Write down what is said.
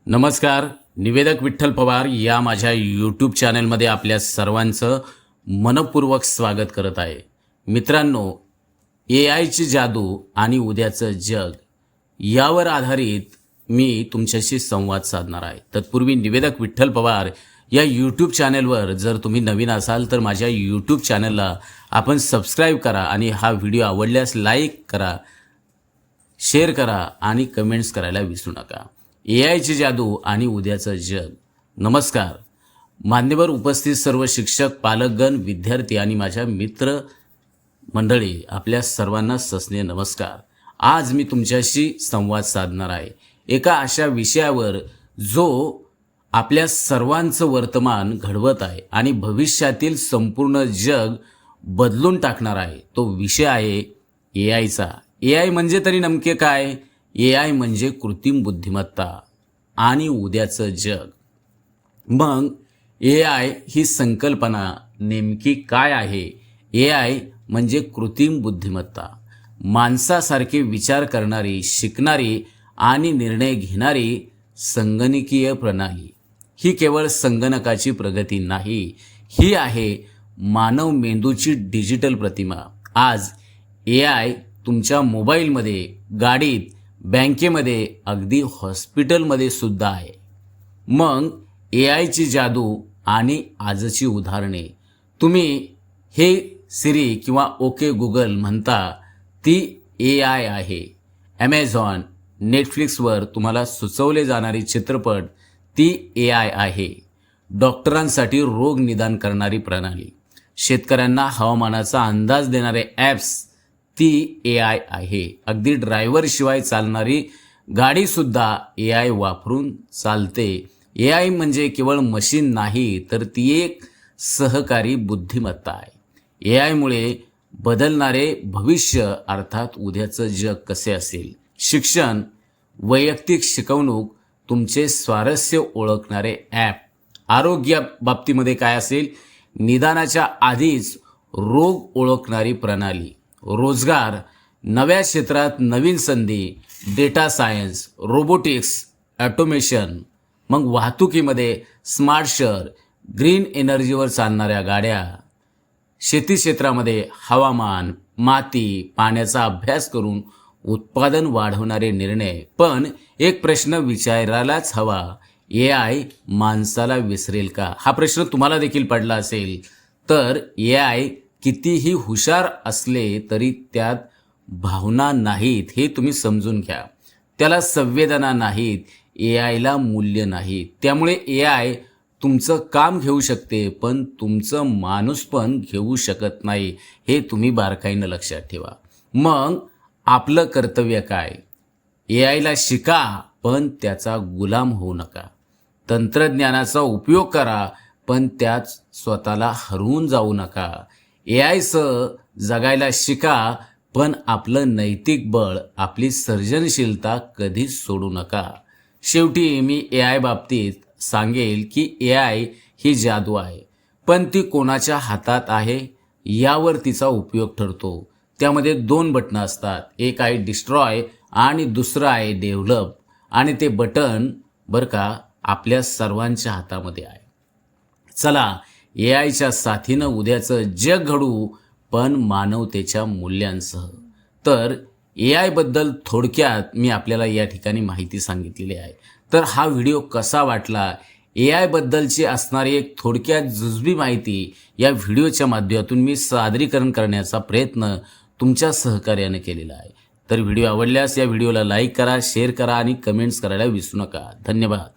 नमस्कार. निवेदक विठ्ठल पवार या माझ्या यूट्यूब चॅनलमध्ये आपल्या सर्वांचं मनपूर्वक स्वागत करत आहे. मित्रांनो, AIची जादू आणि उद्याचं जग यावर आधारित मी तुमच्याशी संवाद साधणार आहे. तत्पूर्वी निवेदक विठ्ठल पवार या यूट्यूब चॅनलवर जर तुम्ही नवीन असाल तर माझ्या यूट्यूब चॅनलला आपण सबस्क्राईब करा आणि हा व्हिडिओ आवडल्यास लाईक करा, शेअर करा आणि कमेंट्स करायला विसरू नका. AIची जादू आणि उद्याचं जग. नमस्कार. मान्यवर उपस्थित सर्व शिक्षक, पालकगण, विद्यार्थी आणि माझ्या मित्र मंडळी, आपल्या सर्वांना सस्ने नमस्कार. आज मी तुमच्याशी संवाद साधणार आहे एका अशा विषयावर जो आपल्या सर्वांचं वर्तमान घडवत आहे आणि भविष्यातील संपूर्ण जग बदलून टाकणार आहे. तो विषय आहे AIचा. AI म्हणजे तरी नेमके काय? AI म्हणजे कृत्रिम बुद्धिमत्ता आणि उद्याचं जग. मग AI ही संकल्पना नेमकी काय आहे? AI म्हणजे कृत्रिम बुद्धिमत्ता, माणसासारखे विचार करणारी, शिकणारी आणि निर्णय घेणारी संगणकीय प्रणाली. ही केवळ संगणकाची प्रगती नाही, ही आहे मानव मेंदूची डिजिटल प्रतिमा. आज AI तुमच्या मोबाईलमध्ये, गाडीत, बँकेमध्ये, अगदी हॉस्पिटलमध्ये सुद्धा आहे. मग AIची जादू आणि आजची उदाहरणे. तुम्ही हे सिरी किंवा ओके गुगल म्हणता, ती AI आहे. ॲमेझॉन, नेटफ्लिक्सवर तुम्हाला सुचवले जाणारी चित्रपट ती AI आहे. डॉक्टरांसाठी रोग निदान करणारी प्रणाली, शेतकऱ्यांना हवामानाचा अंदाज देणारे ॲप्स ती AI आहे. अगदी ड्रायव्हरशिवाय चालणारी गाडीसुद्धा AI वापरून चालते. AI म्हणजे केवळ मशीन नाही, तर ती एक सहकारी बुद्धिमत्ता आहे. AIमुळे बदलणारे भविष्य, अर्थात उद्याचं जग कसे असेल? शिक्षण, वैयक्तिक शिकवणूक, तुमचे स्वारस्य ओळखणारे ॲप. आरोग्य बाबतीमध्ये काय असेल? निदानाच्या आधीच रोग ओळखणारी प्रणाली. रोजगार, नव्या क्षेत्रात नवीन संधी, डेटा सायन्स, रोबोटिक्स, ऑटोमेशन. मग वाहतुकीमध्ये स्मार्ट शहर, ग्रीन एनर्जीवर चालणाऱ्या गाड्या. शेती क्षेत्रामध्ये हवामान, माती, पाण्याचा अभ्यास करून उत्पादन वाढवणारे निर्णय. पण एक प्रश्न विचारायलाच हवा, AI माणसाला विसरेल का? हा प्रश्न तुम्हाला देखील पडला असेल. तर AI कितीही हुशार असले तरी त्यात भावना नाहीत, हे तुम्ही समजून घ्या. त्याला संवेदना नाहीत, AIला मूल्य नाही. त्यामुळे AI तुमचं काम घेऊ शकते, पण तुमचं माणूसपण घेऊ शकत नाही. हे तुम्ही बारकाईनं लक्षात ठेवा. मग आपलं कर्तव्य काय? AIला शिका, पण त्याचा गुलाम होऊ नका. तंत्रज्ञानाचा उपयोग करा, पण त्यात स्वतःला हरवून जाऊ नका. AIसह जगायला शिका, पण आपलं नैतिक बळ, आपली सर्जनशीलता कधीच सोडू नका. शेवटी मी AI बाबतीत सांगेल की AI ही जादू आहे, पण ती कोणाच्या हातात आहे यावर तिचा उपयोग ठरतो. त्यामध्ये 2 बटणं असतात. एक आहे डिस्ट्रॉय आणि दुसरं आहे डेव्हलप. आणि ते बटन बरं का आपल्या सर्वांच्या हातामध्ये आहे. चला, AIच्या साथीनं उद्याचं जग घडू, पण मानवतेच्या मूल्यांसह. तर AIबद्दल थोडक्यात मी आपल्याला या ठिकाणी माहिती सांगितलेली आहे. तर हा व्हिडिओ कसा वाटला? AIबद्दलची असणारी एक थोडक्यात जुजबी माहिती या व्हिडिओच्या माध्यमातून मी सादरीकरण करण्याचा प्रयत्न तुमच्या सहकार्याने केलेला आहे. तर व्हिडिओ आवडल्यास या व्हिडिओला लाईक करा, शेअर करा आणि कमेंट्स करायला विसरू नका. धन्यवाद.